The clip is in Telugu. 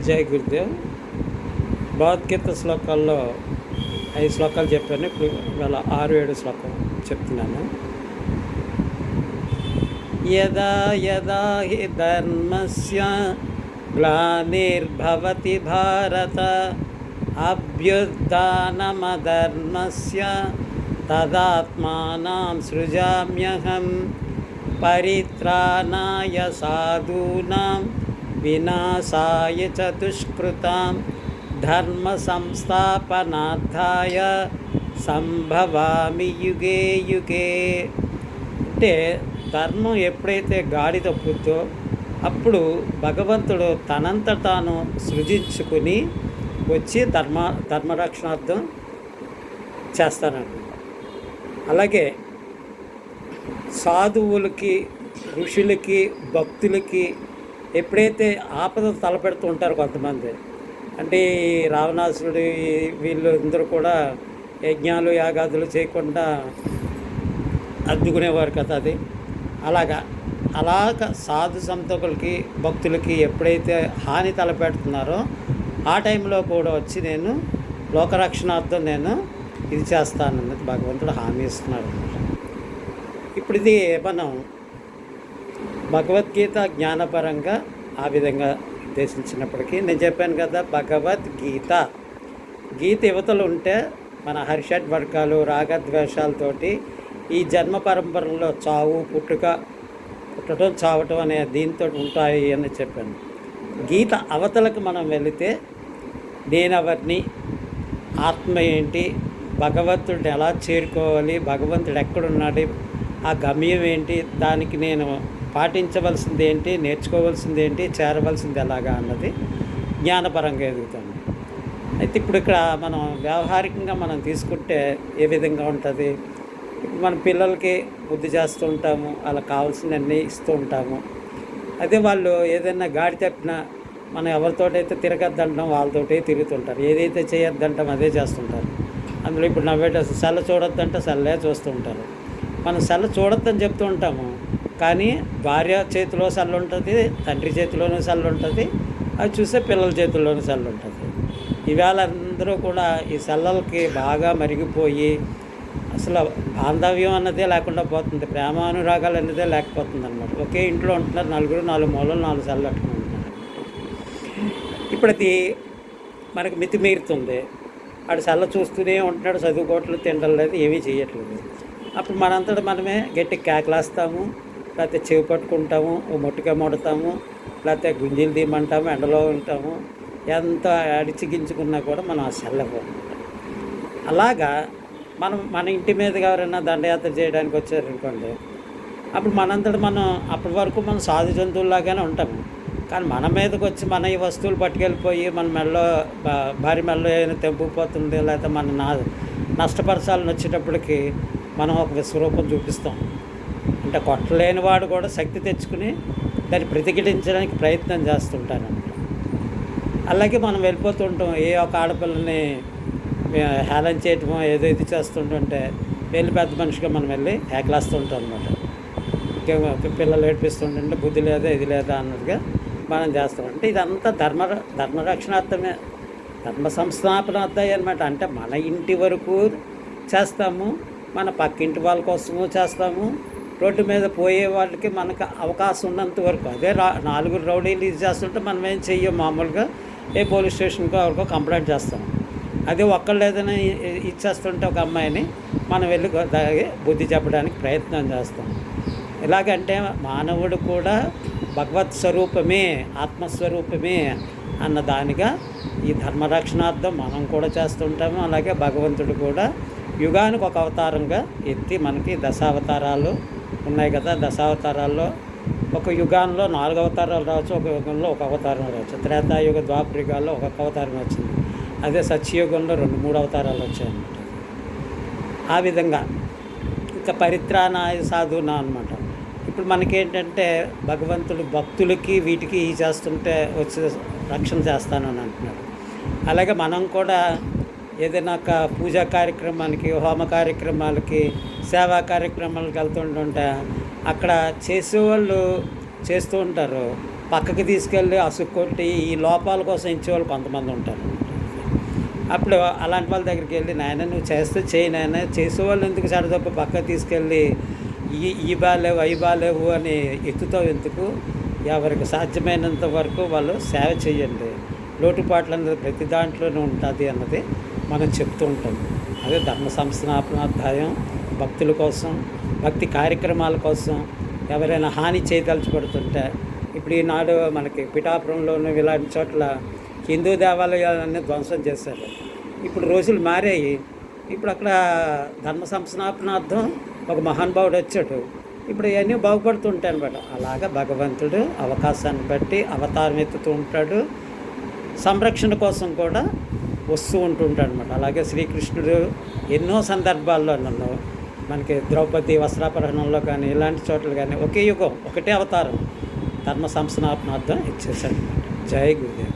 జై గురుదేవ్. భగవద్గీత శ్లోకాల్లో 5 శ్లోకాలు చెప్పాను. ఇప్పుడు ఇవాళ 6-7 శ్లోకం చెప్తున్నాను. యదా యదా హి ధర్మస్య గ్లానిర్భవతి భారత అభ్యుత్థానమధర్మస్య తదాత్మానం సృజామ్యహం పరిత్రాణాయ సాధూనాం వినాశాయ చ దుష్కృతాం ధర్మ సంస్థాపనార్థాయ సంభవామి యుగే యుగే. అంటే ధర్మం ఎప్పుడైతే గాడి తప్పుద్దో అప్పుడు భగవంతుడు తనంత తాను సృజించుకుని వచ్చి ధర్మరక్షణార్థం చేస్తానండి. అలాగే సాధువులకి, ఋషులకి, భక్తులకి ఎప్పుడైతే ఆపదలు తలపెడుతూ ఉంటారు కొంతమంది, అంటే రావణాసురుడు వీళ్ళు అందరూ కూడా యజ్ఞాలు యాగాదులు చేయకుండా అడ్డుకునేవారు కదా. అది అలాగ సాధు సంతకులకి, భక్తులకి ఎప్పుడైతే హాని తలపెడుతున్నారో ఆ టైంలో కూడా వచ్చి నేను లోకరక్షణార్థం నేను ఇది చేస్తానన్నది భగవంతుడు హామీ ఇస్తున్నాడు. ఇప్పుడు ఇది మనం భగవద్గీత జ్ఞానపరంగా ఆ విధంగా ఉద్దేశించినప్పటికీ నేను చెప్పాను కదా, భగవద్గీత యువతలు ఉంటే మన హర్షడ్ వర్గాలు రాగద్వేషాలతోటి ఈ జన్మ పరంపరలో చావు పుట్టడం చావటం అనే దీంతో ఉంటాయి అని చెప్పాను. గీత అవతలకు మనం వెళితే నేనెవరిని, ఆత్మ ఏంటి, భగవంతుడిని ఎలా చేరుకోవాలి, భగవంతుడు ఎక్కడున్నాడు, ఆ గమ్యం ఏంటి, దానికి నేను పాటించవలసింది ఏంటి, నేర్చుకోవాల్సింది ఏంటి, చేరవలసింది ఎలాగా అన్నది జ్ఞానపరంగా ఎదుగుతాను. అయితే ఇప్పుడు ఇక్కడ మనం వ్యవహారికంగా మనం తీసుకుంటే ఏ విధంగా ఉంటుంది, మన పిల్లలకి బుద్ధి చేస్తూ ఉంటాము, వాళ్ళకి కావాల్సినవన్నీ ఇస్తూ ఉంటాము. అదే వాళ్ళు ఏదైనా గాడి తప్పినా మనం ఎవరితోటైతే తిరగద్దంటాం వాళ్ళతోటే తిరుగుతుంటారు, ఏదైతే చేయొద్దంటాం అదే చేస్తుంటారు. అందులో ఇప్పుడు నవ్వేట సెల్ల చూడొద్దంటే సెల్లే చూస్తూ ఉంటారు. మనం సెల్ల చూడొద్దని చెప్తూ ఉంటాము, కానీ భార్య చేతిలో సెల్ల ఉంటుంది, తండ్రి చేతిలోనూ సెల్ల ఉంటుంది, అది చూస్తే పిల్లల చేతుల్లోనూ సెల్ల ఉంటుంది. ఇవాళ అందరూ కూడా ఈ సెల్లలకి బాగా మరిగిపోయి అసలు బాంధవ్యం అన్నదే లేకుండా పోతుంది, ప్రేమానురాగాలు అన్నదే లేకపోతుంది అన్నమాట. ఒకే ఇంట్లో ఉంటున్నారు, 4 మూలలు 4 సెల్లు అట్టుకుని ఉంటున్నారు. ఇప్పుడు అది మనకు మితిమీరుతుంది. వాడు సెల్ల చూస్తూనే ఉంటున్నాడు, చదువుకోవట్లేదు, తినడం లేదు, ఏమీ చేయట్లేదు. అప్పుడు మనంతటా మనమే గట్టి కేకలేస్తాము, లేకపోతే చెవి పట్టుకుంటాము, ఓ మొట్టిగా మొడతాము, లేకపోతే గుంజీలు తీయమంటాము, ఎండలో ఉంటాము. ఎంత అడిచిగించుకున్నా కూడా మనం ఆ సెల్లపోము. అలాగా మన ఇంటి మీదకి ఎవరైనా దండయాత్ర చేయడానికి వచ్చారనుకోండి, అప్పుడు మనంతటా మనం అప్పటి వరకు మనం సాధు జంతువుల్లాగానే ఉంటాము. కానీ మన మీదకి వచ్చి మన ఈ వస్తువులు పట్టుకెళ్ళిపోయి మన మెడలో భారీ మెడలో ఏమైనా తెంపుకుపోతుంది, లేకపోతే మన నష్టపరచాలని వచ్చేటప్పటికి మనం ఒక విశ్వరూపం చూపిస్తాం. అంటే కొట్టలేని వాడు కూడా శక్తి తెచ్చుకుని దాన్ని ప్రతిఘటించడానికి ప్రయత్నం చేస్తుంటానన్నమాట. అలాగే మనం వెళ్ళిపోతుంటాం, ఏ ఒక ఆడపిల్లని హేళన చేయటమో ఏదో ఇది చేస్తుంటుంటే వెళ్ళి పెద్ద మనిషిగా మనం వెళ్ళి హేకలేస్తుంటాం అనమాట. పిల్లలు ఏడిపిస్తుంటే బుద్ధి లేదా ఇది లేదా అన్నట్టుగా మనం చేస్తాం. అంటే ఇదంతా ధర్మరక్షణార్థమే, ధర్మ సంస్థాపనార్థాయి అనమాట. అంటే మన ఇంటి వరకు చేస్తాము, మన పక్కింటి వాళ్ళ కోసము చేస్తాము, రోడ్డు మీద పోయే వాళ్ళకి మనకు అవకాశం ఉన్నంత వరకు. అదే 4 రౌడీలు ఇది చేస్తుంటే మనం ఏం చెయ్యం, మామూలుగా ఏ పోలీస్ స్టేషన్కో ఎవరికో కంప్లైంట్ చేస్తాం. అదే ఒక్కళ్ళు ఏదైనా ఇచ్చేస్తుంటే ఒక అమ్మాయిని మనం వెళ్ళి బుద్ధి చెప్పడానికి ప్రయత్నం చేస్తాం. ఎలాగంటే మానవుడు కూడా భగవత్ స్వరూపమే, ఆత్మస్వరూపమే అన్న దానిగా ఈ ధర్మరక్షణార్థం మనం కూడా చేస్తుంటాము. అలాగే భగవంతుడు కూడా యుగానికి ఒక అవతారంగా ఎత్తి మనకి దశావతారాలు ఉన్నాయి కదా. దశావతారాల్లో ఒక యుగాల్లో 4 అవతారాలు రావచ్చు, ఒక యుగంలో ఒక అవతారం రావచ్చు. త్రేతాయుగ ద్వాపరయుగాల్లో ఒక్కొక్క అవతారం వచ్చింది. అదే సత్యయుగంలో 2-3 అవతారాలు వచ్చాయన్నమాట. ఆ విధంగా ఇంకా పరిత్రాణాయ సాధునా అనమాట. ఇప్పుడు మనకేంటంటే భగవంతుడు భక్తులకి వీటికి చేస్తుంటే వచ్చి రక్షణ చేస్తానని అంటున్నాడు. అలాగే మనం కూడా ఏదైనా ఒక పూజా కార్యక్రమానికి, హోమ కార్యక్రమాలకి, సేవా కార్యక్రమాలకు వెళ్తుంటుంటే అక్కడ చేసేవాళ్ళు చేస్తూ ఉంటారు, పక్కకి తీసుకెళ్ళి అసుక్కొట్టి ఈ లోపాల కోసం ఇచ్చేవాళ్ళు కొంతమంది ఉంటారు. అప్పుడు అలాంటి వాళ్ళ దగ్గరికి వెళ్ళి, నాయన నువ్వు చేస్తే చేయి నాయన, చేసేవాళ్ళు ఎందుకు చెడదొప్ప పక్కకు తీసుకెళ్ళి ఈ బాలేవు అవి బాలేవు అని ఎత్తుతావు ఎందుకు? ఎవరికి సాధ్యమైనంత వరకు వాళ్ళు సేవ చేయండి. లోటుపాట్లు అనేది ప్రతి దాంట్లోనే ఉంటుంది అన్నది మనం చెప్తూ ఉంటాం. అదే ధర్మ సంస్థాపనాధ్యాయం భక్తుల కోసం, భక్తి కార్యక్రమాల కోసం ఎవరైనా హాని చేయదలుచుపడుతుంటే, ఇప్పుడు ఈనాడు మనకి పిఠాపురంలోనూ ఇలాంటి చోట్ల హిందూ దేవాలయాలన్నీ ధ్వంసం చేశారు. ఇప్పుడు రోజులు మారాయి. ఇప్పుడు అక్కడ ధర్మ సంస్థాపనార్థం ఒక మహానుభావుడు వచ్చాడు. ఇప్పుడు ఇవన్నీ బాగుపడుతుంటాయి అనమాట. అలాగా భగవంతుడు అవకాశాన్ని బట్టి అవతారం ఎత్తుతూ ఉంటాడు. సంరక్షణ కోసం కూడా వస్తూ ఉంటుంటాడు అనమాట. అలాగే శ్రీకృష్ణుడు ఎన్నో సందర్భాల్లో నన్ను మనకి ద్రౌపది వస్త్రాపహరణంలో కానీ ఇలాంటి చోట్ల కానీ ఒకే యుగం ఒకటే అవతారం ధర్మ సంస్థాపనార్థం ఇచ్చేసాడు. జై గురుదేవ.